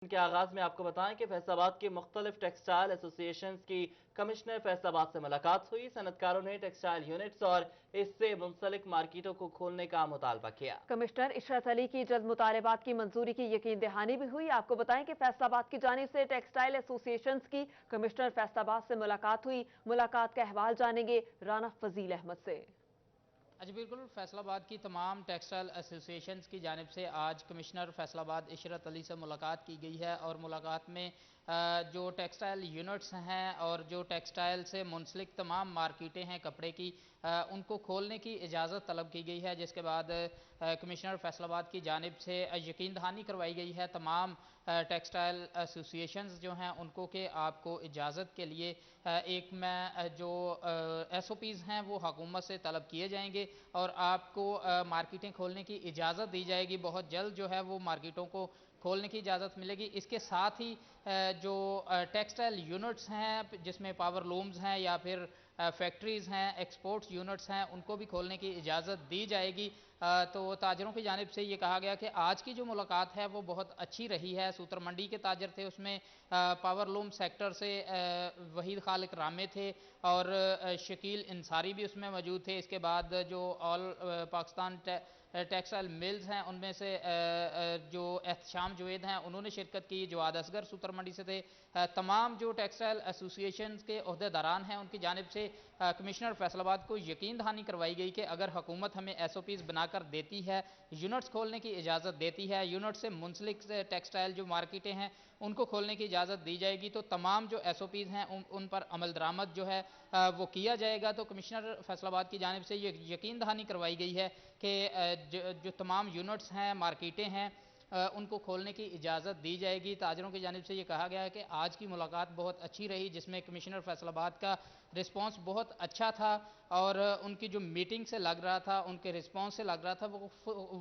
کے آغاز میں آپ کو بتائیں کہ فیصل کے مختلف ٹیکسٹائل ایسوسیشنز کی کمشنر فیصل سے ملاقات ہوئی۔ صنعتکاروں نے ٹیکسٹائل یونٹس اور اس سے منسلک مارکیٹوں کو کھولنے کا مطالبہ کیا۔ کمشنر عشرت علی کی جلد مطالبات کی منظوری کی یقین دہانی بھی ہوئی۔ آپ کو بتائیں کہ فیصل آباد کی جانب سے ٹیکسٹائل ایسوسیشنز کی کمشنر فیصل سے ملاقات ہوئی۔ ملاقات کا احوال جانیں گے رانا فضیل احمد سے۔ جی بالکل، فیصل آباد کی تمام ٹیکسٹائل ایسوسیشنز کی جانب سے آج کمشنر فیصل آباد عشرت علی سے ملاقات کی گئی ہے، اور ملاقات میں جو ٹیکسٹائل یونٹس ہیں اور جو ٹیکسٹائل سے منسلک تمام مارکیٹیں ہیں کپڑے کی، ان کو کھولنے کی اجازت طلب کی گئی ہے، جس کے بعد کمشنر فیصل آباد کی جانب سے یقین دہانی کروائی گئی ہے تمام ٹیکسٹائل ایسوسیشنز جو ہیں ان کو کہ آپ کو اجازت کے لیے ایک میں جو ایس او پیز ہیں وہ حکومت سے طلب کیے جائیں گے، اور آپ کو مارکیٹیں کھولنے کی اجازت دی جائے گی۔ بہت جلد جو ہے وہ مارکیٹوں کو کھولنے کی اجازت ملے گی۔ اس کے ساتھ ہی جو ٹیکسٹائل یونٹس ہیں جس میں پاور لومز ہیں یا پھر فیکٹریز ہیں، ایکسپورٹس یونٹس ہیں، ان کو بھی کھولنے کی اجازت دی جائے گی۔ تو تاجروں کی جانب سے یہ کہا گیا کہ آج کی جو ملاقات ہے وہ بہت اچھی رہی ہے۔ سوتر منڈی کے تاجر تھے، اس میں پاور لوم سیکٹر سے وحید خالق رامے تھے اور شکیل انصاری بھی اس میں موجود تھے۔ اس کے بعد جو آل پاکستان ٹیکسٹائل ملز ہیں ان میں سے جو احتشام جوید ہیں انہوں نے شرکت کی، جواد اصغر سوتر منڈی سے تھے۔ تمام جو ٹیکسٹائل ایسوسیشنز کے عہدیداران ہیں ان کی جانب سے کمشنر فیصل آباد کو یقین دہانی کروائی گئی کہ اگر حکومت ہمیں ایس او پیز بنا کر دیتی ہے، یونٹس کھولنے کی اجازت دیتی ہے، یونٹ سے منسلک ٹیکسٹائل جو مارکیٹیں ہیں ان کو کھولنے کی اجازت دی جائے گی، تو تمام جو ایس او پیز ہیں ان پر عمل درآمد جو ہے وہ کیا جائے گا۔ تو کمشنر فیصل آباد کی جانب سے یہ یقین دہانی کروائی گئی ہے کہ جو تمام یونٹس ہیں، مارکیٹیں ہیں، ان کو کھولنے کی اجازت دی جائے گی۔ تاجروں کی جانب سے یہ کہا گیا ہے کہ آج کی ملاقات بہت اچھی رہی، جس میں کمشنر فیصل آباد کا رسپانس بہت اچھا تھا، اور ان کی جو میٹنگ سے لگ رہا تھا، ان کے رسپانس سے لگ رہا تھا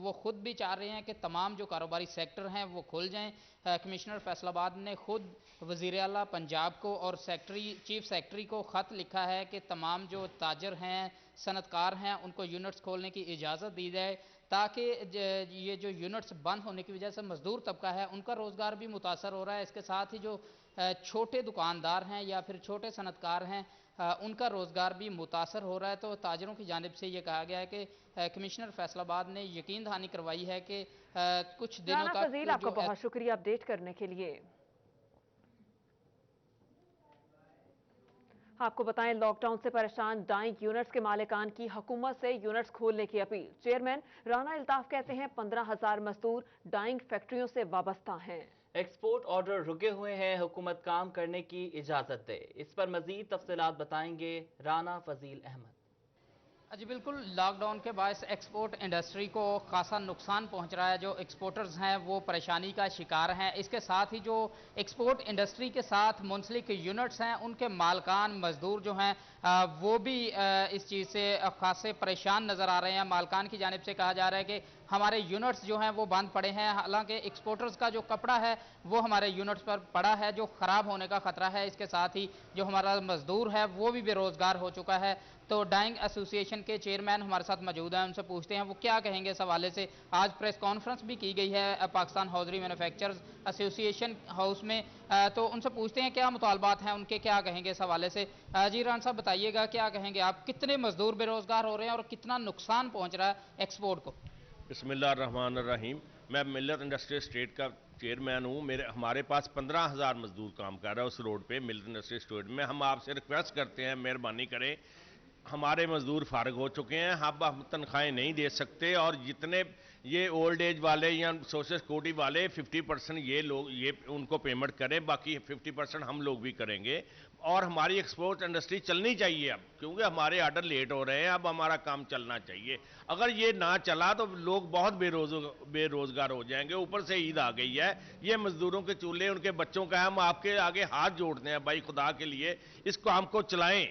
وہ خود بھی چاہ رہے ہیں کہ تمام جو کاروباری سیکٹر ہیں وہ کھل جائیں۔ کمشنر فیصل آباد نے خود وزیر اعلیٰ پنجاب کو اور چیف سیکرٹری کو خط لکھا ہے کہ تمام جو تاجر ہیں، صنعتکار ہیں، ان کو یونٹس کھولنے کی اجازت دی جائے، تاکہ یہ جو یونٹس بند ہونے کی وجہ سے مزدور طبقہ ہے ان کا روزگار بھی متاثر ہو رہا ہے۔ اس کے ساتھ ہی جو چھوٹے دکاندار ہیں یا پھر چھوٹے صنعتکار ہیں ان کا روزگار بھی متاثر ہو رہا ہے۔ تو تاجروں کی جانب سے یہ کہا گیا ہے کہ کمشنر فیصل آباد نے یقین دہانی کروائی ہے کہ کچھ دنوں رانا تک فضیل، آپ کا جو بہت شکریہ اپڈیٹ کرنے کے لیے۔ آپ کو بتائیں لاک ڈاؤن سے پریشان ڈائنگ یونٹس کے مالکان کی حکومت سے یونٹس کھولنے کی اپیل۔ چیئرمین رانا الطاف کہتے ہیں 15,000 مزدور ڈائنگ فیکٹریوں سے وابستہ ہیں۔ ایکسپورٹ آرڈر رکے ہوئے ہیں، حکومت کام کرنے کی اجازت دے۔ اس پر مزید تفصیلات بتائیں گے رانا فضیل احمد۔ جی بالکل، لاک ڈاؤن کے باعث ایکسپورٹ انڈسٹری کو خاصا نقصان پہنچ رہا ہے۔ جو ایکسپورٹرز ہیں وہ پریشانی کا شکار ہیں۔ اس کے ساتھ ہی جو ایکسپورٹ انڈسٹری کے ساتھ منسلک یونٹس ہیں ان کے مالکان مزدور جو ہیں وہ بھی اس چیز سے خاصے پریشان نظر آ رہے ہیں۔ مالکان کی جانب سے کہا جا رہا ہے کہ ہمارے یونٹس جو ہیں وہ بند پڑے ہیں، حالانکہ ایکسپورٹرز کا جو کپڑا ہے وہ ہمارے یونٹس پر پڑا ہے، جو خراب ہونے کا خطرہ ہے۔ اس کے ساتھ ہی جو ہمارا مزدور ہے وہ بھی بے روزگار ہو چکا ہے۔ تو ڈائنگ ایسوسیشن کے چیئرمین ہمارے ساتھ موجود ہیں، ان سے پوچھتے ہیں وہ کیا کہیں گے اس حوالے سے۔ آج پریس کانفرنس بھی کی گئی ہے پاکستان ہاؤزری مینوفیکچرز ایسوسیشن ہاؤس میں، تو ان سے پوچھتے ہیں کیا مطالبات ہیں ان کے، کیا کہیں گے اس حوالے سے۔ جی ران صاحب بتائیے گا کیا کہیں گے آپ، کتنے مزدور بے روزگار ہو رہے ہیں اور کتنا نقصان پہنچ رہا ہے ایکسپورٹ کو؟ بسم اللہ الرحمن الرحیم۔ میں ملت انڈسٹری اسٹیٹ کا چیئرمین ہوں۔ ہمارے پاس 15,000 مزدور کام کر رہا ہے اس روڈ پہ ملت انڈسٹری اسٹیٹ میں۔ ہم آپ سے ریکویسٹ کرتے ہیں مہربانی کریں، ہمارے مزدور فارغ ہو چکے ہیں، ہم تنخواہیں نہیں دے سکتے، اور جتنے یہ اولڈ ایج والے یا سوشل سیکورٹی والے 50% یہ لوگ ان کو پیمنٹ کریں، باقی 50% ہم لوگ بھی کریں گے۔ اور ہماری ایکسپورٹ انڈسٹری چلنی چاہیے اب، کیونکہ ہمارے آرڈر لیٹ ہو رہے ہیں، اب ہمارا کام چلنا چاہیے۔ اگر یہ نہ چلا تو لوگ بہت بے روزگار ہو جائیں گے۔ اوپر سے عید آ گئی ہے، یہ مزدوروں کے چولہے ان کے بچوں کا ہے، ہم آپ کے آگے ہاتھ جوڑتے ہیں بھائی خدا کے لیے اس کام کو چلائیں۔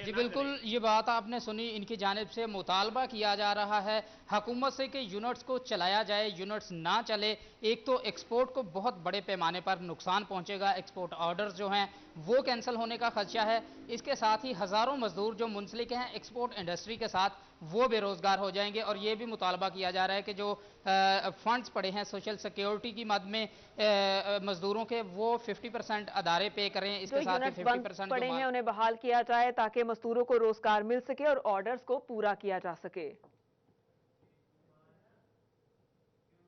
جی بالکل، یہ بات آپ نے سنی، ان کی جانب سے مطالبہ کیا جا رہا ہے حکومت سے کہ یونٹس کو چلایا جائے، یونٹس نہ چلے एक तो एक्सपोर्ट को बहुत बड़े पैमाने पर नुकसान पहुंचेगा, एक्सपोर्ट ऑर्डर्स जो हैं वो कैंसिल होने का खदशा है। इसके साथ ही हज़ारों मजदूर जो मुंसलिक हैं एक्सपोर्ट इंडस्ट्री के साथ वो बेरोज़गार हो जाएंगे। और ये भी मुतालबा किया जा रहा है कि जो फंड्स पड़े हैं सोशल सिक्योरिटी की मद में मजदूरों के, वो 50% अदारे पे करें। इसके साथ ही 50% पड़े हैं उन्हें बहाल किया जाए ताकि मजदूरों को रोजगार मिल सके और ऑर्डर्स को पूरा किया जा सके।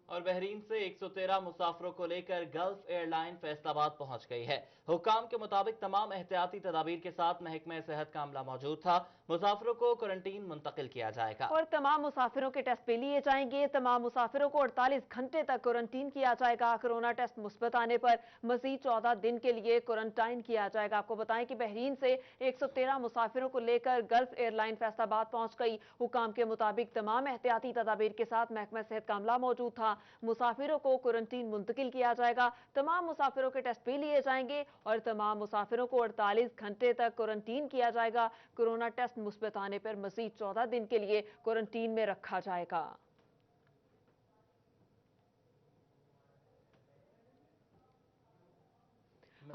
और बहरीन से 113 मुसाफिरों को लेकर गल्फ एयरलाइन फैसलाबाद पहुंच गई है। हुक्काम के मुताबिक तमाम एहतियाती तदाबीर के साथ महकमे सेहत का अमला मौजूद था। मुसाफिरों को क्वारंटीन मुंतकिल किया जाएगा और तमाम मुसाफिरों के टेस्ट भी लिए जाएंगे। तमाम मुसाफिरों को 48 घंटे तक क्वारंटीन किया जाएगा। कोरोना टेस्ट मुस्बत आने पर मजीद 14 दिन के लिए क्वारंटाइन किया जाएगा। आपको बताएं कि बहरीन से 113 मुसाफिरों को लेकर गल्फ एयरलाइन फैसलाबाद पहुंच गई। हुक्काम के मुताबिक तमाम एहतियाती तदाबीर के साथ महकमा सेहत का अमला मौजूद था। मुसाफिरों को क्वारंटीन मुंतकिल किया जाएगा। तमाम मुसाफिरों के टेस्ट भी लिए जाएंगे और तमाम मुसाफिरों को 48 घंटे तक क्वारंटीन किया जाएगा। कोरोना टेस्ट मुस्बत आने पर मजीद 14 दिन के लिए क्वारंटीन में रखा जाएगा।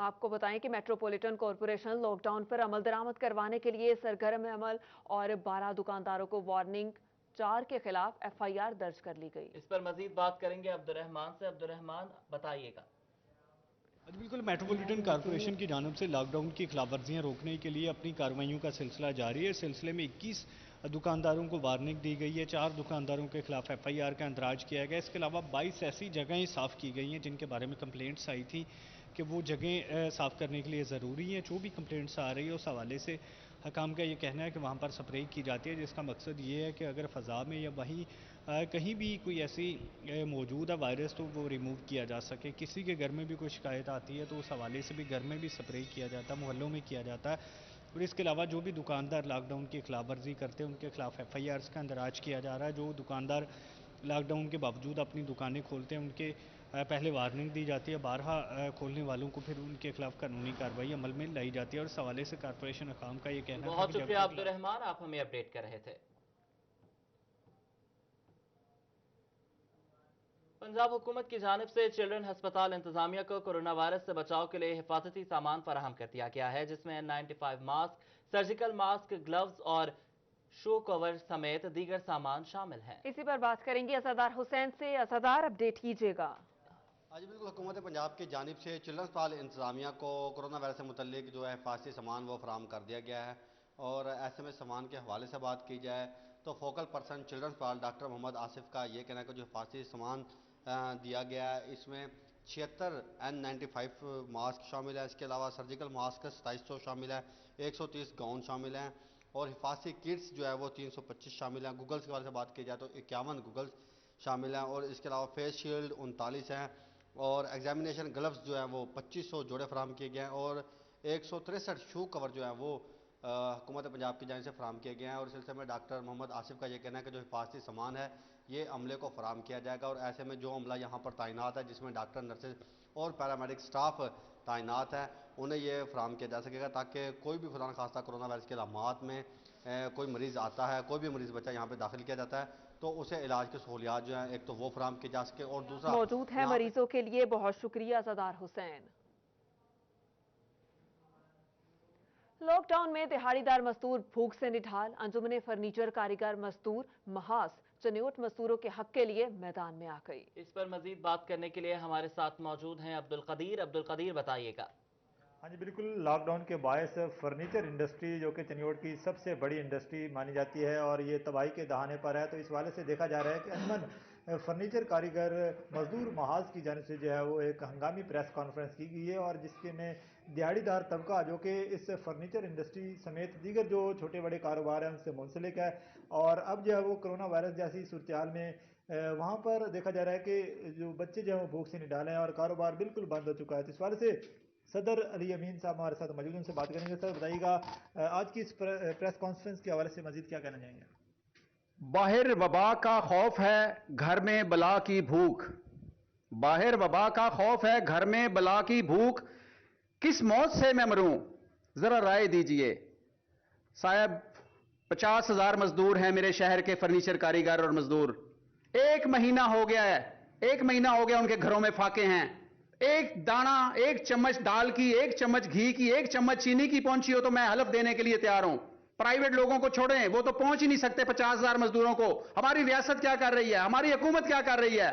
आपको बताएं कि मेट्रोपॉलिटन कॉरपोरेशन लॉकडाउन पर अमल दरामद करवाने के लिए सरगर्म अमल और 12 दुकानदारों को वार्निंग, 4 के खिलाफ FIR दर्ज कर ली गई। इस पर मजीद बात करेंगे अब्दुर्रहमान से। अब्दुर्रहमान, बताइएगा। बिल्कुल, मेट्रोपॉलिटन कॉरपोरेशन की जानिब से लॉकडाउन की खिलाफवर्जियाँ रोकने के लिए अपनी कार्रवाइयों का सिलसिला जारी है। इस सिलसिले में 21 दुकानदारों को वार्निंग दी गई है, 4 दुकानदारों के खिलाफ FIR का इंदराज किया गया। इसके अलावा 22 ऐसी जगहें साफ़ की गई हैं जिनके बारे में कंप्लेंट्स आई थी कि वो जगहें साफ़ करने के लिए ज़रूरी हैं। जो भी कंप्लेंट्स आ रही है उस हवाले से हकाम का ये कहना है कि वहाँ पर स्प्रे की जाती है, जिसका मकसद ये है कि अगर फ़ज़ा में या वहीं कहीं भी कोई ऐसी मौजूद है वायरस तो वो रिमूव किया जा सके। किसी के घर में भी कोई शिकायत आती है तो उस हवाले से भी घर में भी स्प्रे किया जाता है, मोहल्लों में किया जाता है। और इसके अलावा जो भी दुकानदार लॉकडाउन की खिलाफ वर्जी करते हैं उनके खिलाफ FIRs का इंदराज किया जा रहा है। जो दुकानदार लॉकडाउन के बावजूद अपनी दुकानें खोलते हैं उनके पहले वार्निंग दी जाती है, बारहा खोलने वालों को फिर उनके खिलाफ कानूनी कार्रवाई अमल में लाई जाती है। और इस हवाले से कॉर्पोरेशन हकाम का ये कहना है। बहुत शुक्रिया अब्दुर्रहमान, आप हमें अपडेट कर रहे थे। पंजाब हुकूमत की जानिब से चिल्ड्रन हस्पताल इंतजामिया को कोरोना वायरस से बचाव के लिए हिफाजती सामान फराहम कर दिया गया है, जिसमें N95 mask, surgical mask, gloves और शू कवर समेत दीगर सामान शामिल हैं। इसी पर बात करेंगे असदार हुसैन से। असदार, अपडेट कीजिएगा। जी बिल्कुल, हुकूमत पंजाब की जानिब से चिल्ड्रन हस्पताल इंतजामिया को कोरोना वायरस से मुतल्लिक जो है हिफाजती सामान वो फराहम कर दिया गया है। और ऐसे में सामान के हवाले से बात की जाए तो फोकल पर्सन चिल्ड्रन हस्पताल डॉक्टर मोहम्मद आसिफ का ये कहना है कि जो हिफाजती सामान दिया गया है इसमें 76 N95 मास्क शामिल है। इसके अलावा सर्जिकल मास्क 2700 शामिल है, 130 गाउन शामिल हैं और हिफाजती किट्स जो है वो 325 शामिल हैं। गूगल्स के बारे में बात की जाए तो 51 गूगल्स शामिल हैं और इसके अलावा फेस शील्ड 39 हैं और एग्जामिनेशन ग्लव्स जो है वो 2500 जोड़े फराहम किए गए हैं और 163 शू कवर जो है वो हुकूमत पंजाब की जानिब से फराहम किए गए हैं। और इस सिलसिले में डॉक्टर मोहम्मद आसिफ का ये कहना है कि जो हिफाजती सामान है ये अमले को फराहम किया जाएगा और ऐसे में जो अमला यहाँ पर तैनात है जिसमें डॉक्टर, नर्सेज और पैरामेडिक स्टाफ तैनात है उन्हें ये फराहम किया जा सकेगा ताकि कोई भी खुदा न खास्ता कोरोना वायरस के इलामात में कोई मरीज़ आता है, कोई भी मरीज़ बच्चा यहाँ पे दाखिल किया जाता है तो उसे इलाज की सहूलियात जो है एक तो वो फराहम की जा सके और दूसरा मौजूद है मरीजों के लिए। बहुत शुक्रिया असदार हुसैन। लॉकडाउन में दिहाड़ीदार मजदूर भूख से निढाल। अंजुमने फर्नीचर कारीगर मजदूर महास चन्योट मजदूरों के हक के लिए मैदान में आ गई। इस पर मजीद बात करने के लिए हमारे साथ मौजूद हैं अब्दुल कदीर। अब्दुल कदीर, बताइएगा। हाँ जी बिल्कुल, लॉकडाउन के बायस फर्नीचर इंडस्ट्री जो कि चन्योट की सबसे बड़ी इंडस्ट्री मानी जाती है और ये तबाही के दहाने पर है, तो इस वाले से देखा जा रहा है कि अंजुमन फर्नीचर कारीगर मजदूर महाज की जानिब से जो है वो एक हंगामी प्रेस कॉन्फ्रेंस की गई है और जिसके में दिहाड़ीदार तबका जो कि इस फर्नीचर इंडस्ट्री समेत दीगर जो छोटे बड़े कारोबार हैं उनसे मुंसलिक है और अब जो है वो कोरोना वायरस जैसी सूरत में वहाँ पर देखा जा रहा है कि जो बच्चे जो है वो भूख से निडाले हैं और कारोबार बिल्कुल बंद हो चुका है। तो इस वाले से सदर अली अमीन साहब हमारे साथ मौजूद, उनसे बात करेंगे। सर बताइएगा, आज की इस प्रेस कॉन्फ्रेंस के हवाले से मजीद क्या कहना चाहेंगे? बाहर वबा का खौफ है, घर में बला की भूख। बाहर वबा का खौफ है, घर में बला की भूख। किस मौत से मैं मरूं, जरा राय दीजिए। साहब 50,000 मजदूर हैं मेरे शहर के फर्नीचर कारीगर और मजदूर। 1 महीना हो गया है, 1 महीना हो गया उनके घरों में फाके हैं। एक दाना, 1 चम्मच दाल की, 1 चम्मच घी की, 1 चम्मच चीनी की पहुंची हो तो मैं हलफ देने के लिए तैयार हूं। प्राइवेट लोगों को छोड़ें, वो तो पहुंच ही नहीं सकते 50,000 मजदूरों को। हमारी रियासत क्या कर रही है, हमारी हुकूमत क्या कर रही है?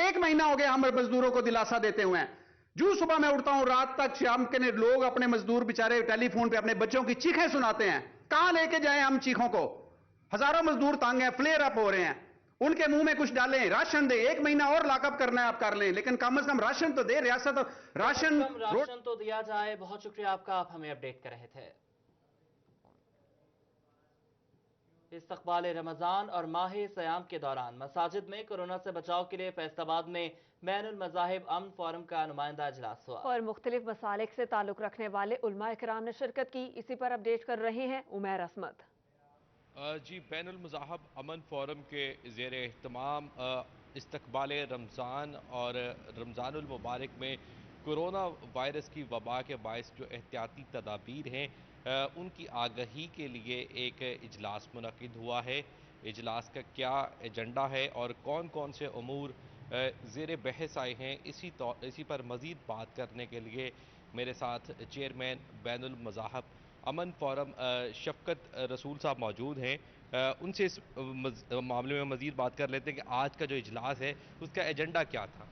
1 महीना हो गया हम मजदूरों को दिलासा देते हुए। जो सुबह मैं उठता हूं रात तक शाम के लोग अपने मजदूर बेचारे टेलीफोन पे अपने बच्चों की चीखें सुनाते हैं। कहां लेके जाएं हम चीखों को? हजारों मजदूर तंग हैं, फ्लेयर अप हो रहे हैं। उनके मुंह में कुछ डालें, राशन दे। 1 महीना और लॉकअप करना है आप कर लें, लेकिन कम से कम राशन तो दे। रियासत राशन तो दिया जाए। बहुत शुक्रिया आपका, आप हमें अपडेट कर रहे थे। इस्तकबाल रमजान और माह सयाम के दौरान मसाजिद में कोरोना से बचाव के लिए फैसलाबाद में बैनुल मज़ाहिब अमन फोरम का नुमाइंदा इजलास हुआ और मुख्तलिफ मसालिक से ताल्लुक रखने वाले उलमा किराम ने शिरकत की। इसी पर अपडेट कर रहे हैं उमैर असमत। जी, बैनुल मज़ाहिब अमन फोरम के ज़ेर एहतमाम इस्तकबाल रमज़ान और रमज़ानुल मुबारक में कोरोना वायरस की वबा के बायस जो एहतियाती तदाबीर हैं उनकी आगाही के लिए एक इजलास मुनक़िद हुआ है। इजलास का क्या एजेंडा है और कौन कौन से अमूर ज़ेर बहस आए हैं, इसी पर मज़ीद बात करने के लिए मेरे साथ चेयरमैन बैनुल मज़ाहिब अमन फोरम शफकत रसूल साहब मौजूद हैं। उनसे इस मामले में मज़ीद बात कर लेते हैं कि आज का जो इजलास है उसका एजेंडा क्या था।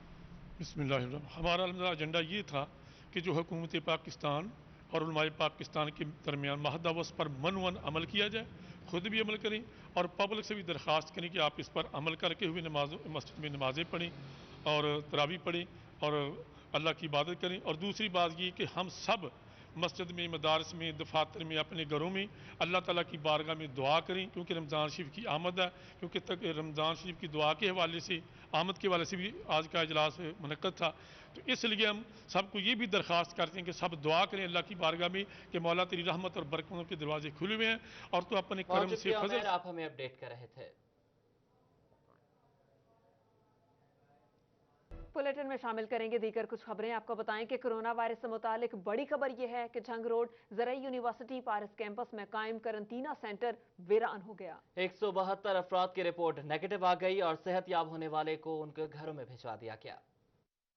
बिस्मिल्लाह। हमारा एजेंडा ये था कि जो हुकूमत पाकिस्तान और उलमाए पाकिस्तान के दरमियान माहदा उस पर मनवन अमल किया जाए, खुद भी अमल करें और पब्लिक से भी दरख्वास्त करें कि आप इस पर अमल करके हुए मस्जिद में नमाज़ें पढ़ें और तरावी पढ़ें और अल्लाह की इबादत करें। और दूसरी बात ये कि हम सब मस्जिद में, मदारस में, दफातर में, अपने घरों में अल्लाह ताला की बारगाह में दुआ करें, क्योंकि रमज़ान शरीफ की आमद है। क्योंकि तक रमज़ान शरीफ की दुआ के हवाले से, आमद के हवाले से भी आज का इजलास मुनक़्क़द था। तो इसलिए हम सबको ये भी दरख्वास्त करते हैं कि सब दुआ करें अल्लाह की बारगाह में कि मौला तेरी रहमत और बरकतों के दरवाजे खुले हुए हैं और तो अपने कर्म से फजल। आप हमें अपडेट कर रहे थे। बुलेटिन में शामिल करेंगे दीगर कुछ खबरें। आपको बताएं कि कोरोना वायरस से मुतालिक बड़ी खबर यह है कि झंग रोड ज़रई यूनिवर्सिटी पारिस कैंपस में कायम करंटीना सेंटर वीरान हो गया। 172 अफराद की रिपोर्ट नेगेटिव आ गई और सेहतयाब होने वाले को उनके घरों में भिजवा दिया गया।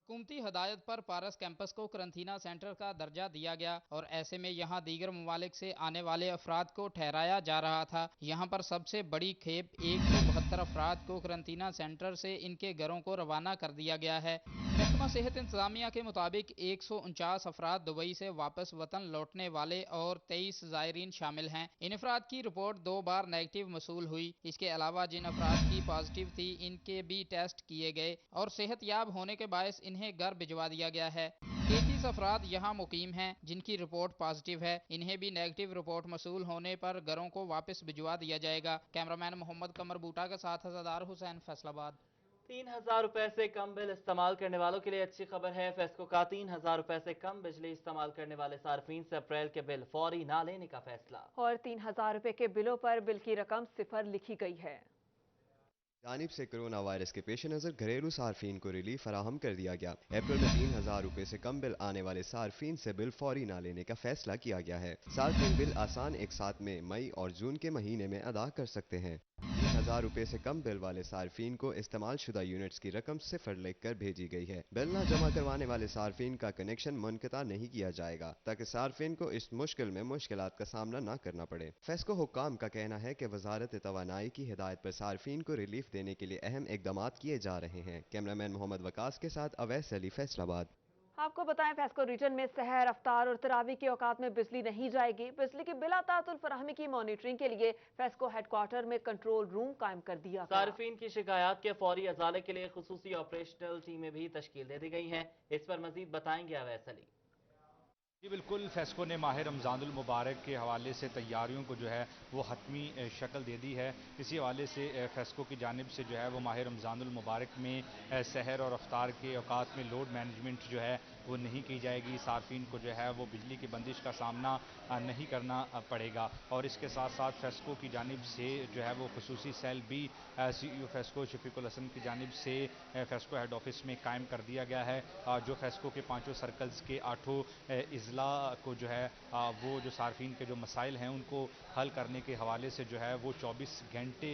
हुकूमती हदायत पर पारस कैंपस को करंटीना सेंटर का दर्जा दिया गया और ऐसे में यहाँ दीगर ममालिक से आने वाले अफराद को ठहराया जा रहा था। यहाँ पर सबसे बड़ी खेप 172 अफराद को करंटीना सेंटर से इनके घरों को रवाना कर दिया गया है। महकमा सेहत इंतजामिया के मुताबिक 149 अफराद दुबई से वापस वतन लौटने वाले और 23 ज़ायरीन शामिल हैं। इन अफराद की रिपोर्ट 2 बार नेगेटिव मसूल हुई। इसके अलावा जिन अफराद की पॉजिटिव थी इनके भी टेस्ट किए गए और सेहतयाब होने के बायस इन्हें घर भिजवा दिया गया है। 33 अफराद यहाँ मुकीम हैं जिनकी रिपोर्ट पॉजिटिव है। इन्हें भी नेगेटिव रिपोर्ट मसूल होने पर घरों को वापस भिजवा दिया जाएगा। कैमरामैन मोहम्मद कमर बूटा के साथ हज़ादार हुसैन, फैसलाबाद। 3000 रुपए से कम बिल इस्तेमाल करने वालों के लिए अच्छी खबर है। फेस्को का 3000 रुपए से कम बिजली इस्तेमाल करने वाले सार्फिन से अप्रैल के बिल फौरी ना लेने का फैसला। और 3000 रुपए के बिलों पर बिल की रकम 0 लिखी गई है। जानिब से कोरोना वायरस के पेश नज़र घरेलू सार्फिन को रिलीफ फराहम कर दिया गया। अप्रैल में 3000 रुपए से कम बिल आने वाले सार्फिन से बिल फौरी ना लेने का फैसला किया गया है। सार्फिन बिल आसान एक साथ में मई और जून के महीने में अदा कर सकते हैं। 3000 रुपए से कम बिल वाले सार्फिन को इस्तेमाल शुदा यूनिट्स की रकम 0 लिख कर भेजी गई है। बिल न जमा करवाने वाले सार्फिन का कनेक्शन मुनक़ता नहीं किया जाएगा ताकि सार्फिन को इस मुश्किल में मुश्किलात का सामना न करना पड़े। फेस्को हुक्काम का कहना है कि वजारत तवानाई की हिदायत पर सार्फिन को रिलीफ देने के लिए अहम इकदाम किए जा रहे हैं। कैमरामैन मोहम्मद वकास के साथ अवैस अली, फैसलाबाद। आपको बताएं फेस्को रीजन में सहर, अफ्तार और तरावी के औकात में बिजली नहीं जाएगी। बिजली की बिला तातुल फराहमी की मॉनिटरिंग के लिए फेस्को हेडक्वार्टर में कंट्रोल रूम कायम कर दिया गया। सार्फिन की शिकायत के फौरी अजाले के लिए खुसूसी ऑपरेशनल टीमें भी तश्कील दे दी गई हैं। इस पर मजीद बताएंगे अवैस अली। जी बिल्कुल, फेस्को ने माह रमज़ानुल मुबारक के हवाले से तैयारियों को जो है वो हतमी शक्ल दे दी है। इसी हवाले से फेस्को की जानिब से जो है वो माह रमज़ानुल मुबारक में सहर और अफ्तार के औकात में लोड मैनेजमेंट जो है वो नहीं की जाएगी। सार्फिन को जो है वो बिजली की बंदिश का सामना नहीं करना पड़ेगा। और इसके साथ साथ फेस्को की जानिब से जो है वो खुसूसी सेल भी CEO फेस्को शफीकुल हसन की जानिब से फेस्को हेड ऑफिस में कायम कर दिया गया है, जो फेस्को के 5 सर्कल्स के 8 अजला को जो है वो जो सार्फिन के जो मसाइल हैं उनको हल करने के हवाले से जो है वो 24 घंटे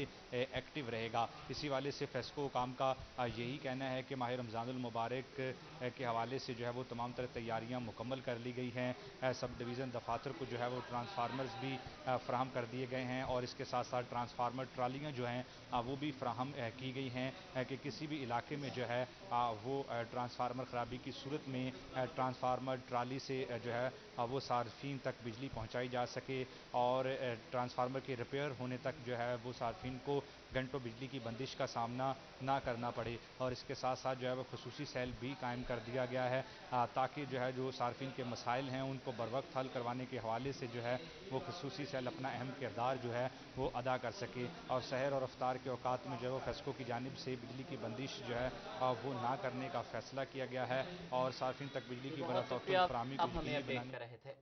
एक्टिव रहेगा। इसी वाले से फेस्को काम का यही कहना है कि माह रमज़ानुल मुबारक के हवाले से जो है वो तमाम तरह तैयारियां मुकम्मल कर ली गई हैं। सब डिवीज़न दफातर को जो है वो ट्रांसफार्मर्स भी फ्राहम कर दिए गए हैं और इसके साथ साथ ट्रांसफार्मर ट्रालियाँ जो हैं वो भी फ्राहम की गई हैं कि किसी भी इलाके में जो है वो ट्रांसफार्मर ख़राबी की सूरत में ट्रांसफार्मर ट्राली से जो है वो सार्फिन तक बिजली पहुंचाई जा सके और ट्रांसफार्मर के रिपेयर होने तक जो है वो सार्फिन को घंटों बिजली की बंदिश का सामना ना करना पड़े। और इसके साथ साथ जो है वो खसूसी सेल भी कायम कर दिया गया है ताकि जो है जो सार्फिन के मसाइल हैं उनको बर वक्त हल करवाने के हवाले से जो है वो खसूसी सेल अपना अहम किरदार जो है वो अदा कर सके। और सहर और अफ्तार के औकात में जो है वो फेस्को की जानिब से बिजली की बंदिश जो है वो ना करने का फैसला किया गया है और सार्फिन तक बिजली की बरातौर फराहमी को यकीनी बनाने रहे थे।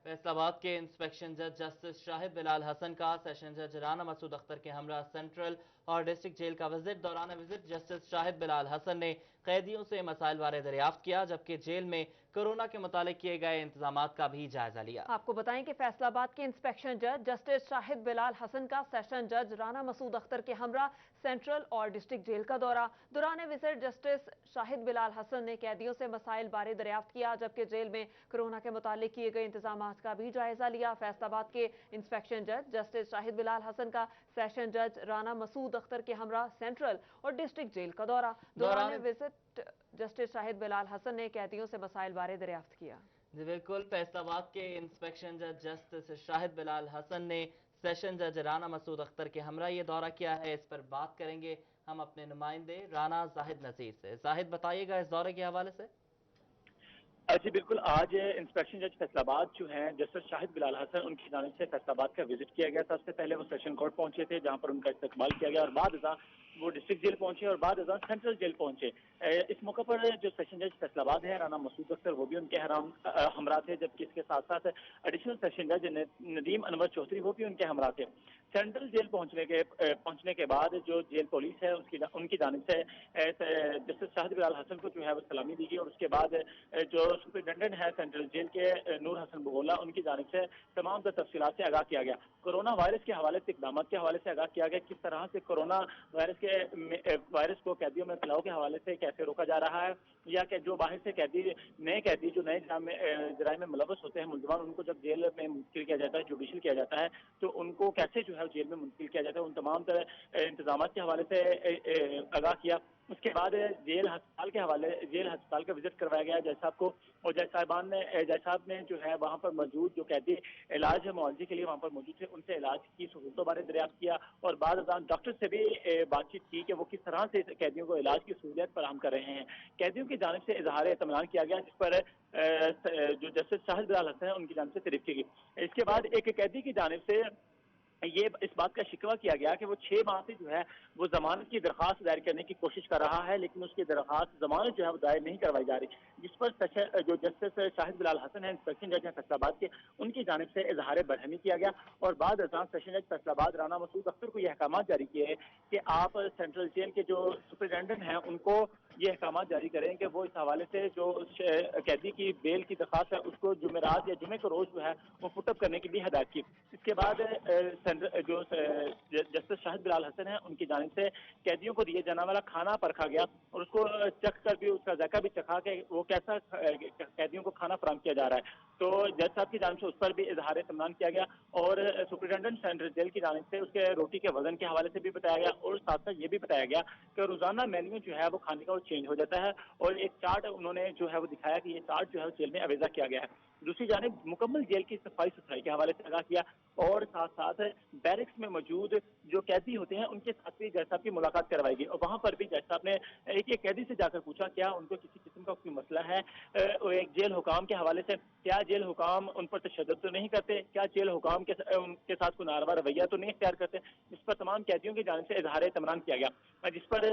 फैसलाबाद के इंस्पेक्शन जज जस्टिस शाहिद बिलाल हसन का सेशन जज राना मसूद अख्तर के हमरा सेंट्रल और डिस्ट्रिक्ट जेल का विजिट। दौरान विजिट जस्टिस शाहिद बिलाल हसन ने कैदियों से मसाइल बारे दरियाफ्त किया, जबकि जेल में कोरोना के मुतालिक किए गए इंतजाम का भी जायजा लिया। आपको बताएं कि फैसलाबाद के इंस्पेक्शन जज जस्टिस शाहिद बिलाल हसन का सेशन जज राना मसूद अख्तर के हमरा सेंट्रल और डिस्ट्रिक्ट जेल का दौरा। दौरान विजिट जस्टिस शाहिद बिलाल हसन ने कैदियों से मसाइल बारे दरियाफ्त किया, जबकि जेल में कोरोना के मुतालिक किए गए इंतजाम का भी जायजा लिया। फैसलाबाद के इंस्पेक्शन जज जस्टिस शाहिद बिलाल हसन का सेशन जज राना मसूद अख्तर के हमरा सेंट्रल और डिस्ट्रिक्ट जेल का दौरा। दौरान विजिट जस्टिस शाहिद बिलाल हसन ने कैदियों से मसाइल बारे दरियाफ्त किया। जी बिल्कुल, फैसलाबाद के इंस्पेक्शन जज जस्टिस शाहिद बिलाल हसन ने सेशन जज राना मसूद अख्तर के हमरा ये दौरा किया है। इस पर बात करेंगे हम अपने नुमाइंदे राना जाहिद नज़ीर से। जाहिद, बताइएगा इस दौरे के हवाले से। जी बिल्कुल, आज इंस्पेक्शन जज फैसलाबाद जो हैं जस्टिस शाहिद बिलाल हसन उनकी जानिब से फैसलाबाद का विजिट किया गया। सबसे पहले वो सेशन कोर्ट पहुंचे थे जहां पर उनका इस्तकबाल किया गया और बाद वो डिस्ट्रिक्ट जेल पहुंचे और बाद सेंट्रल जेल पहुंचे। इस मौके पर जो सेशन जज फैसलाबाद है राना मसूद अख्तर वो भी उनके हमरा थे, जबकि इसके साथ साथ एडिशनल सेशन जज नदीम अनवर चौधरी वो भी उनके हमरा थे। सेंट्रल जेल पहुंचने के बाद जो जेल पुलिस है उनकी जानिब से जस्टिस शाहिद बिलाल हसन को जो है वो सलामी दी गई और उसके बाद जो सुपरिटेंडेंट है सेंट्रल जेल के नूर हसन बगोला उनकी जानिब से तमाम तफसीलात से आगाह किया गया। कोरोना वायरस के हवाले से इकदाम के हवाले से आगाह किया गया, किस तरह से कोरोना वायरस को कैदियों में फैलाव के हवाले से कैसे रोका जा रहा है, या कि जो बाहर से नए कैदी जो नए जराइम में मुलव्वस होते हैं मुलजमान, उनको जब जेल में मुंतकिल किया जाता है, जुडिशल किया जाता है, तो उनको कैसे जो है जेल में मुंतकिल किया जाता है, उन तमाम तरह इंतजाम के हवाले से आगाह किया। उसके बाद जेल अस्पताल का विजिट करवाया गया जज साहब को और जज साहब ने जो है वहाँ पर मौजूद जो कैदी इलाज मुआवजे के लिए वहाँ पर मौजूद थे उनसे इलाज की सहूलतों बारे दरियाफ्त किया और बाद डॉक्टर से भी बातचीत की कि वो किस तरह से कैदियों को इलाज की सहूलियत फराहम कर रहे हैं। कैदियों की जानिब से इजहार इत्मीनान किया गया, जिस पर जो जस्टिस शाहिद बिलाल हसन है उनकी जानिब से तारीफ की गई। इसके बाद एक कैदी की जानिब से ये इस बात का शिकवा किया गया कि वो 6 माह से जो है वो जमानत की दरखास्त दायर करने की कोशिश कर रहा है, लेकिन उसकी दरखास्त जमानत जो है वो दायर नहीं करवाई जा रही, जिस पर जो जस्टिस शाहिद बिलाल हसन है इंस्पेक्शन जज फैसलाबाद के उनकी जानिब से इजहार बरहमी किया गया और बाद सेशन जज फैसलाबाद राना मसूद अख्तर को ये अहकाम जारी किए कि आप सेंट्रल जेल के जो सुपरिटेंडेंट हैं उनको ये अहकाम जारी करें कि वो इस हवाले से जो कैदी की बेल की दरखास्त है उसको जुमेरात या जुमे को रोज जो है वो पुटअप करने की भी हदायत की। इसके बाद जो जस्टिस शाहिद बिलाल हसन है उनकी जानिब से कैदियों को दिए जाने वाला खाना परखा गया और उसको चख कर भी उसका जायका भी चखा के वो कैसा कैदियों को खाना फराहम किया जा रहा है, तो जज साहब की जानिब से उस पर भी इजहार इत्मीनान किया गया और सुपरिटेंडेंट सेंट्रल जेल की जानिब से उसके रोटी के वजन के हवाले से भी बताया गया और साथ साथ ये भी बताया गया कि रोजाना मेन्यू जो है वो खाने का वो चेंज हो जाता है और एक चार्ट उन्होंने जो है वो दिखाया कि ये चार्ट जो है जेल में अवेजा किया गया है। दूसरी जानिब मुकम्मल जेल की सफाई सुथराई के हवाले से आगाह किया और साथ साथ बैरिक्स में मौजूद जो कैदी होते हैं उनके साथ भी जज साहब की मुलाकात करवाई गई और वहां पर भी जज साहब ने एक कैदी से जाकर पूछा क्या उनको किसी किस्म का कोई मसला है, एक जेल हुकाम के हवाले से क्या जेल हुकाम उन पर तशद्दुद तो नहीं करते, क्या जेल हुकाम उनके साथ कोई नारवा रवैया तो नहीं इख्तियार करते। इस पर तमाम कैदियों की जानिब से इजहार इत्मीनान किया गया, जिस पर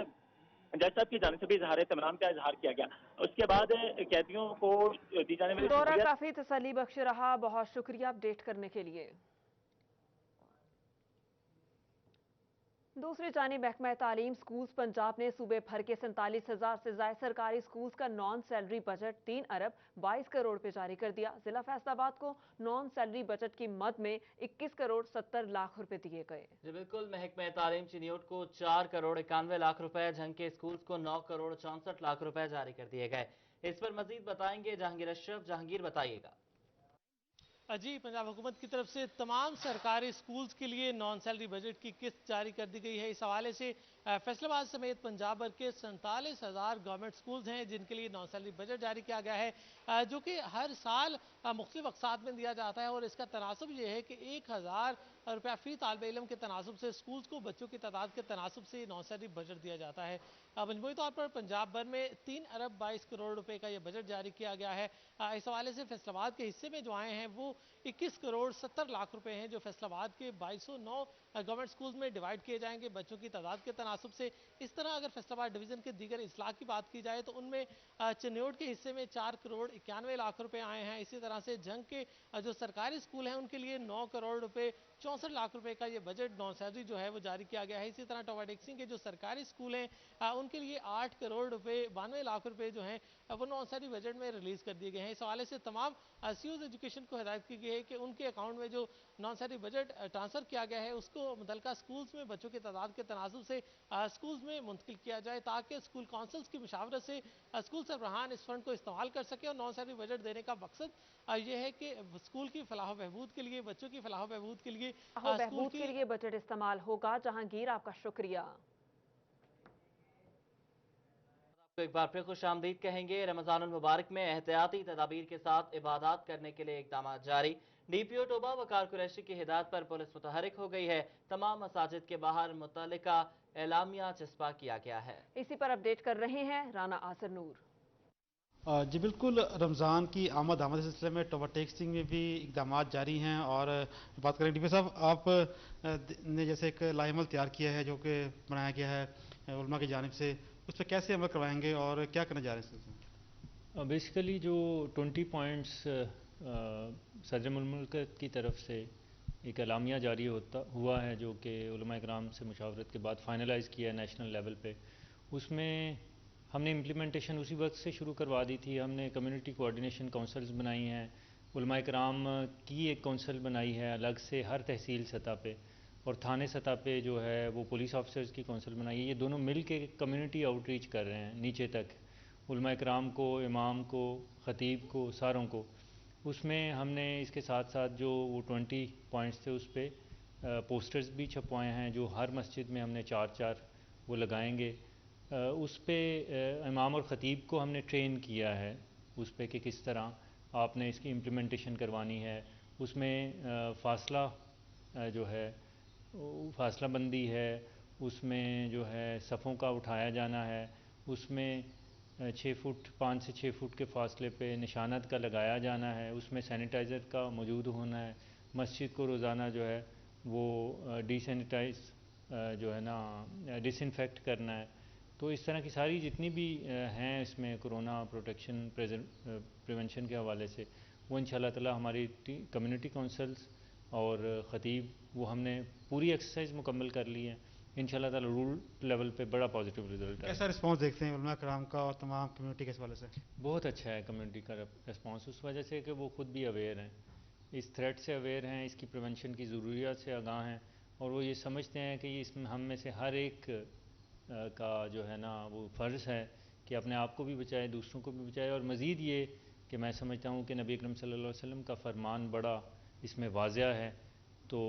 जज साहब की जानिब से भी इजहार इत्मीनान का इजहार किया गया। उसके बाद कैदियों को दी जाने वाली दौरा काफी तसल्ली बख्श रहा, बहुत शुक्रिया अपडेट करने के लिए। दूसरी जानिब महकमा तालीम स्कूल्स पंजाब ने सूबे भर के 47,000 से ज्यादा सरकारी स्कूल्स का नॉन सैलरी बजट 3 अरब 22 करोड़ पे जारी कर दिया। जिला फैसलाबाद को नॉन सैलरी बजट की मद में 21 करोड़ 70 लाख रुपए दिए गए। जी बिल्कुल, महकमा तालीम चिन्योट को 4 करोड़ 91 लाख रुपए, झंग के स्कूल्स को 9 करोड़ 64 लाख रुपए जारी कर दिए गए। इस पर मजीद बताएंगे जहांगीर अशरफ। जहांगीर, बताइएगा। जी, पंजाब हुकूमत की तरफ से तमाम सरकारी स्कूल्स के लिए नॉन सैलरी बजट की किस्त जारी कर दी गई है। इस हवाले से फैसलाबाद समेत पंजाब भर के 47,000 गवर्नमेंट स्कूल्स हैं जिनके लिए नॉन सैलरी बजट जारी किया गया है, जो कि हर साल मुख्तलिफ अक़सात में दिया जाता है। और इसका तनासब ये है कि 1,000 रुपया फ़ी तालिब इल्म के तनासब से स्कूल्स को बच्चों की तादाद के तनासब से नॉन सैलरी बजट दिया जाता है। मजमूई तौर पर पंजाब भर में 3 अरब 22 करोड़ रुपए का यह बजट जारी किया गया है। इस हवाले से फैसलाबाद के हिस्से में जो आए हैं वो 21 करोड़ 70 लाख रुपए हैं, जो फैसलाबाद के 2209 गवर्नमेंट स्कूल्स में डिवाइड किए जाएंगे बच्चों की तादाद के तनासब से। इस तरह अगर फैसलाबाद डिवीज़न के दीगर इस्लाह की बात की जाए तो उनमें चिन्योट के हिस्से में 4 करोड़ 91 लाख रुपए आए हैं। इसी तरह से जंग के जो सरकारी स्कूल हैं उनके लिए 9 करोड़ रुपए 64 लाख रुपए का ये बजट नॉन सैलरी जो है वो जारी किया गया है। इसी तरह टोवा टेक्सिंग के जो सरकारी स्कूल हैं उनके लिए 8 करोड़ रुपए 92 लाख रुपए जो हैं वो नॉन सैलरी बजट में रिलीज कर दिए गए हैं। इस हवाले से तमाम सीओज एजुकेशन को हिदायत की गई है कि उनके अकाउंट में जो नॉन सैलरी बजट ट्रांसफर किया गया है उसको मुतल्लिका स्कूल्स में बच्चों की तादाद के तनाजुब से स्कूल्स में मुंतकिल किया जाए, ताकि स्कूल काउंसिल्स की मशावरत से स्कूल सरबराहान इस फंड को इस्तेमाल कर सके। और नॉन सैलरी बजट देने का मकसद ये है कि स्कूल की फलाह बहबूद के लिए, बच्चों की फलाह बहबूद के लिए बहबूद के लिए बजट इस्तेमाल होगा। जहांगीर, आपका शुक्रिया। तो एक बार फिर खुश आमदीद कहेंगे। रमजानुल मुबारक में एहतियाती तदाबीर के साथ इबादत करने के लिए इक़दाम जारी। डीपीओ टोबा वकार कुरैशी की हिदायत पर पुलिस मुतहरिक हो गई है। तमाम मसाजिद के बाहर मुतल्लिका एलामिया चस्पा किया गया है। इसी पर अपडेट कर रहे हैं राना आसर नूर। जी बिल्कुल, रमज़ान की आमद के सिलसिले में टोबा टेक्सिंग में भी इक़दाम जारी हैं। और बात करें डीपी साहब, आप ने जैसे एक लाइमल तैयार किया है जो कि बनाया गया है उलमा की जानिब से, उस पर कैसे अमल करवाएंगे और क्या करने जा रहे हैं? बेसिकली जो 20 पॉइंट्स सदर मुल्क की तरफ से एक एलामिया जारी हुआ है जो कि उलमा इकराम से मुशावरत के बाद फाइनलाइज़ किया है नेशनल लेवल पे, उसमें हमने इम्प्लीमेंटेशन उसी वक्त से शुरू करवा दी थी। हमने कम्युनिटी कोऑर्डिनेशन काउंसिल्स बनाई हैं, उलमा इकराम की एक काउंसिल बनाई है अलग से हर तहसील सतह पे, और थाने सतह पे जो है वो पुलिस ऑफिसर्स की काउंसिल बनाई है। ये दोनों मिल के कम्युनिटी आउटरीच कर रहे हैं नीचे तक, उलमा इकराम को, इमाम को, ख़तीब को, सारों को। उसमें हमने इसके साथ साथ जो वो 20 पॉइंट्स थे उस पर पोस्टर्स भी छपवाए हैं जो हर मस्जिद में हमने 4-4 वो लगाएंगे। उस पर इमाम और ख़तीब को हमने ट्रेन किया है उस पर कि किस तरह आपने इसकी इम्प्लीमेंटेशन करवानी है। उसमें फ़ासला जो है फासला बंदी है, उसमें जो है सफ़ों का उठाया जाना है, उसमें 6 फुट 5 से 6 फुट के फासले पे निशानत का लगाया जाना है, उसमें सैनिटाइज़र का मौजूद होना है, मस्जिद को रोज़ाना जो है वो डिसैनिटाइज जो है ना डिसइंफेक्ट करना है। तो इस तरह की सारी जितनी भी हैं इसमें कोरोना प्रोटेक्शन प्रिवेंशन के हवाले से वो इंशाल्लाह ताला हमारी कम्युनिटी काउंसिल्स और ख़तीब वो हमने पूरी एक्सरसाइज मुकम्मल कर ली है। इंशाल्लाह ताला रूल लेवल पे बड़ा पॉजिटिव रिजल्ट है। कैसा रिस्पांस देखते हैं उलमा कराम का और तमाम कम्युनिटी के हवाले से? बहुत अच्छा है कम्युनिटी का रिस्पांस, उस वजह से कि वो खुद भी अवेयर हैं, इस थ्रेट से अवेयर हैं, इसकी प्रिवेंशन की ज़रूरियत से आगाह हैं, और वो ये समझते हैं कि इसमें हम में से हर एक का जो है ना वो फ़र्ज़ है कि अपने आप को भी बचाए, दूसरों को भी बचाए। और मज़ीद ये कि मैं समझता हूँ कि नबी अकरम सल्लल्लाहु अलैहि वसल्लम का फरमान बड़ा इसमें वाज़िह है, तो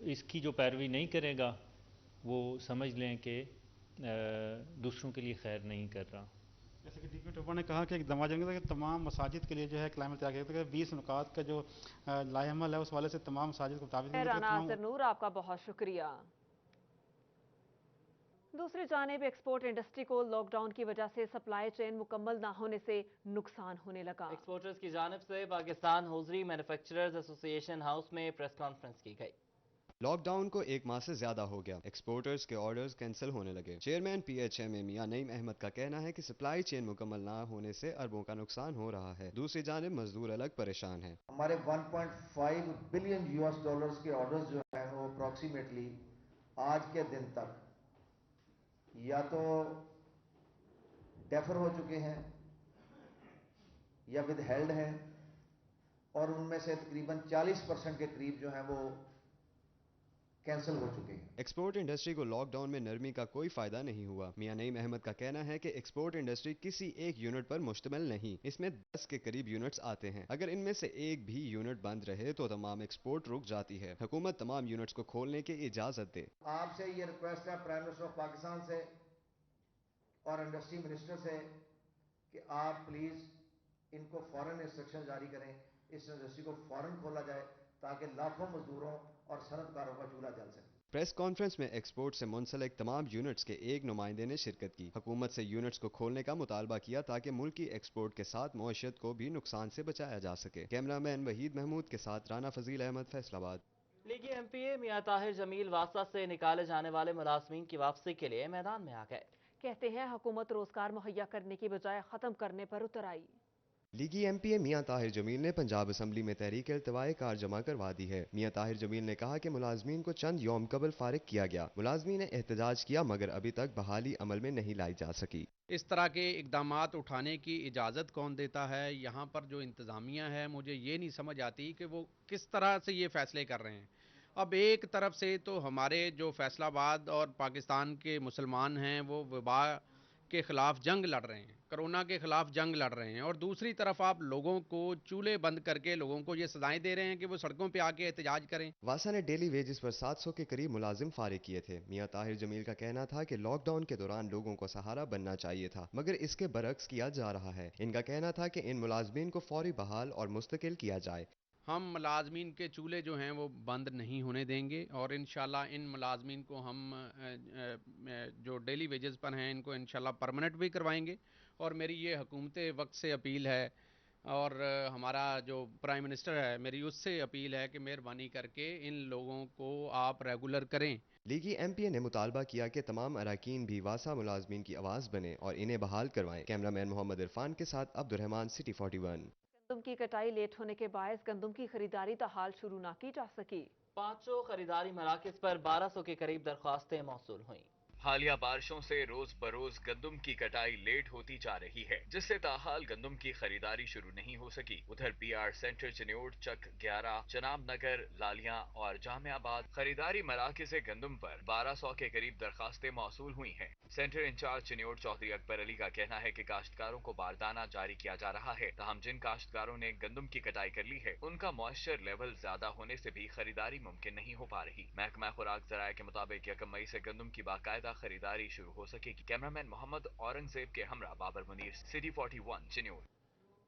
इसकी जो पैरवी नहीं करेगा वो समझ लें कि दूसरों के लिए खैर नहीं कर रहा। जैसे कि डीपी टोबा ने कहा कि एक दमा जंग कि तमाम मसाजिद के लिए जो है क्लाइमेट तैयार किया गया, 20 नुकात का जो लाइमल है उस वाले से तमाम मसाजिद को मुताबिक। राना आसर नूर, आपका बहुत शुक्रिया। दूसरी जानिब एक्सपोर्ट इंडस्ट्री को लॉकडाउन की वजह से सप्लाई चेन मुकम्मल ना होने से नुकसान होने लगा। एक्सपोर्टर्स की जानिब से Pakistan hosiery manufacturers association house में प्रेस कॉन्फ्रेंस की गई। लॉकडाउन को 1 माह से ज्यादा हो गया, एक्सपोर्टर्स के ऑर्डर्स कैंसिल होने लगे। चेयरमैन PHMA मियां नईम अहमद का कहना है कि सप्लाई चेन मुकम्मल ना होने से अरबों का नुकसान हो रहा है। दूसरी जानिब मजदूर अलग परेशान हैं। हमारे $1.5 बिलियन के ऑर्डर्स जो है वो अप्रॉक्सीमेटली آج کے دن تک یا تو ڈیفر ہو چکے ہیں یا ود ہیلڈ ہیں، اور ان میں سے تقریباً 40% کے قریب جو ہیں وہ کینسل ہو چکے ہیں۔ ایکسپورٹ انڈسٹری کو لاک ڈاؤن میں نرمی کا کوئی فائدہ نہیں ہوا۔ میاں نعیم احمد کا کہنا ہے کہ ایکسپورٹ انڈسٹری کسی ایک یونٹ پر مشتمل نہیں، اس میں 10 کے قریب یونٹس آتے ہیں، اگر ان میں سے ایک بھی یونٹ بند رہے تو تمام ایکسپورٹ رک جاتی ہے۔ حکومت تمام یونٹس کو کھولنے کی اجازت دے۔ آپ سے یہ ریکویسٹ ہے پرائم منسٹر آف پاکستان سے اور انڈسٹری منسٹر سے کہ آپ پلیز ان کو فوراً انسٹرکشن جاری کریں، اس انڈسٹری کو فوراً کھولا جائے تاکہ لاکھوں مزدوروں اور صنعت کاروں کا چولہا جل سکے۔ پریس کانفرنس میں ایکسپورٹ سے منسلک تمام یونٹس کے ایک نمائندے نے شرکت کی، حکومت سے یونٹس کو کھولنے کا مطالبہ کیا تاکہ ملکی ایکسپورٹ کے ساتھ معیشت کو بھی نقصان سے بچایا جا سکے۔ کیمرہ مین وحید محمود کے ساتھ رانا فضیل احمد، فیصل آباد۔ لیگی ایم پی اے میاں طاہر جمیل واسطہ سے نکالے جانے والے ملازمین کی واپسی کے لیے میدان میں آ گئے۔ کہتے ہیں حکومت روزگار مہیا کرنے کی بجائے ختم کرنے پر اتر آئی۔ لیگی ایم پی اے میاں طاہر جمیل نے پنجاب اسمبلی میں تحریک التواء کار جمع کروا دی ہے۔ میاں طاہر جمیل نے کہا کہ ملازمین کو چند یوم قبل فارغ کیا گیا، ملازمین نے احتجاج کیا مگر ابھی تک بحالی عمل میں نہیں لائی جا سکی۔ اس طرح کے اقدامات اٹھانے کی اجازت کون دیتا ہے؟ یہاں پر جو انتظامیہ ہے مجھے یہ نہیں سمجھ آتی کہ وہ کس طرح سے یہ فیصلے کر رہے ہیں۔ اب ایک طرف سے تو ہمارے جو فیصل آباد اور پاکستان کے مسلمان ہیں وہ وبا کے خلاف جنگ لڑ رہے ہیں، کرونا کے خلاف جنگ لڑ رہے ہیں، اور دوسری طرف آپ لوگوں کو چولہے بند کر کے لوگوں کو یہ سزائیں دے رہے ہیں کہ وہ سڑکوں پہ آ کے احتجاج کریں۔ واسا نے ڈیلی ویجز پر 700 کے قریب ملازم فارغ کیے تھے۔ میاں طاہر جمیل کا کہنا تھا کہ لاک ڈاؤن کے دوران لوگوں کو سہارا بننا چاہیے تھا مگر اس کے برعکس کیا جا رہا ہے۔ ان کا کہنا تھا کہ ان ملازمین کو فوری بحال اور مستقل کیا جائے۔ ہم ملازمین کے چولہے جو ہیں وہ بند نہیں ہونے دیں گے، اور انشاءاللہ ان ملازمین کو ہم جو ڈیلی ویجز پر ہیں ان کو انشاءاللہ پرمننٹ بھی کروائیں گے۔ اور میری یہ حکومت وقت سے اپیل ہے اور ہمارا جو پرائم منسٹر ہے میری اس سے اپیل ہے کہ مہربانی کر کے ان لوگوں کو آپ ریگولر کریں۔ لیگی ایم پی اے نے مطالبہ کیا کہ تمام اراکین بھی واسا ملازمین کی آواز بنیں اور انہیں بحال کروائیں۔ کیمرہ مین محمد عرفان کے ساتھ عبد الرحمان، سٹی 41۔ گندم کی کٹائی لیٹ ہونے کے باعث گندم کی خریداری تاحال شروع نہ کی جا سکی۔ 5 خریداری مراکز پر 1200 کے قریب درخواستیں موصول ہوئیں۔ حالیہ بارشوں سے روز بروز گندم کی کٹائی لیٹ ہوتی جا رہی ہے، جس سے تاحال گندم کی خریداری شروع نہیں ہو سکی۔ ادھر پی آر سینٹر چنیوٹ، چک 11، جناب نگر، لالیاں اور جامع آباد خریداری مراکز گندم پر 1200 کے قریب درخواستیں موصول ہوئی ہیں۔ سینٹر انچارج چنیوٹ چودھری اکبر علی کا کہنا ہے کہ کاشتکاروں کو باردانہ جاری کیا جا رہا ہے، تاہم جن کاشتکاروں نے گندم کی کٹائی کر لی ہے ان کا موئسچر لیول زیادہ ہونے سے بھی خریداری ممکن نہیں ہو پا رہی۔ محکمہ خوراک ذرائع کے مطابق 1 مئی سے گندم کی باقاعدہ خریداری شروع ہو سکے گی۔ کیمرہ مین محمد اورنگزیب کے ہمراہ بابر منیر، سٹی 41، چنیوٹ۔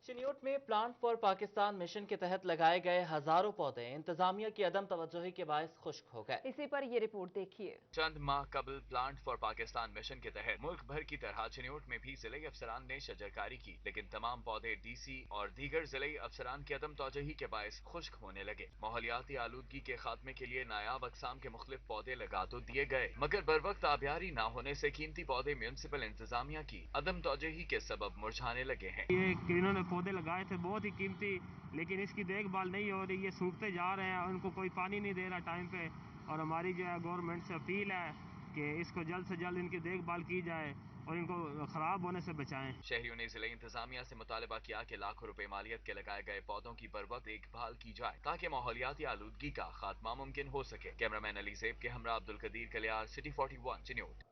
چنیوٹ میں پلانٹ فار پاکستان مشن کے تحت لگائے گئے ہزاروں پودے انتظامیہ کی عدم توجہی کے باعث خشک ہو گئے۔ اسی پر یہ رپورٹ دیکھیے۔ چند ماہ قبل پلانٹ فار پاکستان مشن کے تحت ملک بھر کی طرح چنیوٹ میں بھی ضلعی افسران نے شجرکاری کی، لیکن تمام پودے ڈی سی اور دیگر ضلعی افسران کی عدم توجہی کے باعث خشک ہونے لگے۔ ماحولیاتی آلودگی کے خاتمے کے لیے نایاب اقسام کے مختلف پودے لگا تو دیے گئے مگر بروقت آبیاری نہ ہونے سے قیمتی پودے میونسپل انتظامیہ کی عدم توجہی کے سبب مرجھانے لگے ہیں۔ یہ انہوں نے پودے لگائے تھے بہت ہی قیمتی، لیکن اس کی دیکھ بھال نہیں ہو رہی، یہ سوکھتے جا رہے ہیں اور ان کو کوئی پانی نہیں دے رہا ٹائم پہ، اور ہماری جو ہے گورنمنٹ سے اپیل ہے کہ اس کو جلد سے جلد ان کی دیکھ بھال کی جائے اور ان کو خراب ہونے سے بچائیں۔ شہریوں نے ضلعی انتظامیہ سے مطالبہ کیا کہ لاکھوں روپے مالیت کے لگائے گئے پودوں کی بروقت دیکھ بھال کی جائے تاکہ ماحولیاتی آلودگی کا خاتمہ ممکن ہو سکے۔ کیمرہ مین علی زیب کے ہمراہ عبدالقدیر کلیار، سٹی 41، چنیوٹ۔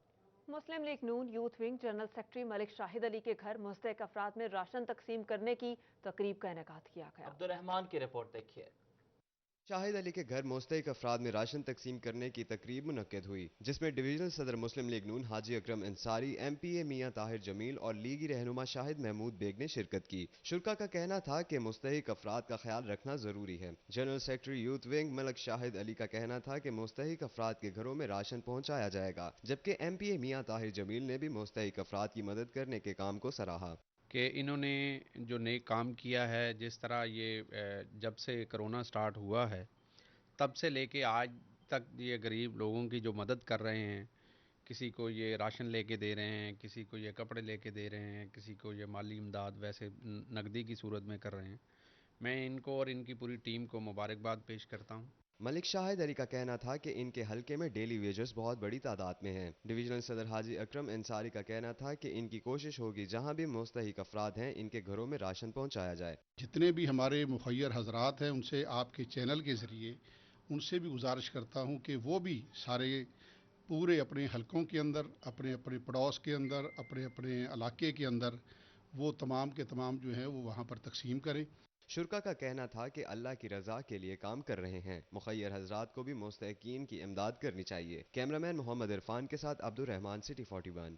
مسلم لیگ نون یوتھ ونگ جنرل سیکرٹری ملک شاہد علی کے گھر مستحق افراد میں راشن تقسیم کرنے کی تقریب کا انعقاد کیا گیا۔ عبد الرحمان کی رپورٹ دیکھیے۔ شاہد علی کے گھر مستحق افراد میں راشن تقسیم کرنے کی تقریب منعقد ہوئی، جس میں ڈویژنل صدر مسلم لیگ نون حاجی اکرم انصاری، ایم پی اے میاں طاہر جمیل اور لیگی رہنما شاہد محمود بیگ نے شرکت کی۔ شرکا کا کہنا تھا کہ مستحق افراد کا خیال رکھنا ضروری ہے۔ جنرل سیکرٹری یوتھ ونگ ملک شاہد علی کا کہنا تھا کہ مستحق افراد کے گھروں میں راشن پہنچایا جائے گا، جبکہ ایم پی اے میاں طاہر جمیل نے بھی مستحق افراد کی مدد کرنے کے کام کو سراہا۔ کہ انہوں نے جو نیک کام کیا ہے، جس طرح یہ جب سے کرونا سٹارٹ ہوا ہے تب سے لے کے آج تک یہ غریب لوگوں کی جو مدد کر رہے ہیں، کسی کو یہ راشن لے کے دے رہے ہیں، کسی کو یہ کپڑے لے کے دے رہے ہیں، کسی کو یہ مالی امداد ویسے نقدی کی صورت میں کر رہے ہیں، میں ان کو اور ان کی پوری ٹیم کو مبارکباد پیش کرتا ہوں۔ मलिक शाहिद अली का कहना था कि इनके हलके में डेली वेजर्स बहुत बड़ी तादाद में हैं। डिवीजनल सदर हाजी अकरम अंसारी का कहना था कि इनकी कोशिश होगी जहां भी मुस्तहिक अफराद हैं इनके घरों में राशन पहुंचाया जाए। जितने भी हमारे मुखैर हजरात हैं उनसे आपके चैनल के ज़रिए उनसे भी गुजारिश करता हूं कि वो भी सारे पूरे अपने हलकों के अंदर, अपने अपने पड़ोस के अंदर, अपने अपने इलाके के अंदर वो तमाम के तमाम जो है वो वहाँ पर तकसीम करें। शुरका का कहना था कि अल्लाह की रजा के लिए काम कर रहे हैं। मुखैर हजरात को भी मुस्तहिकीन की इमदाद करनी चाहिए। कैमरामैन मोहम्मद इरफान के साथ अब्दुल रहमान, सिटी 41।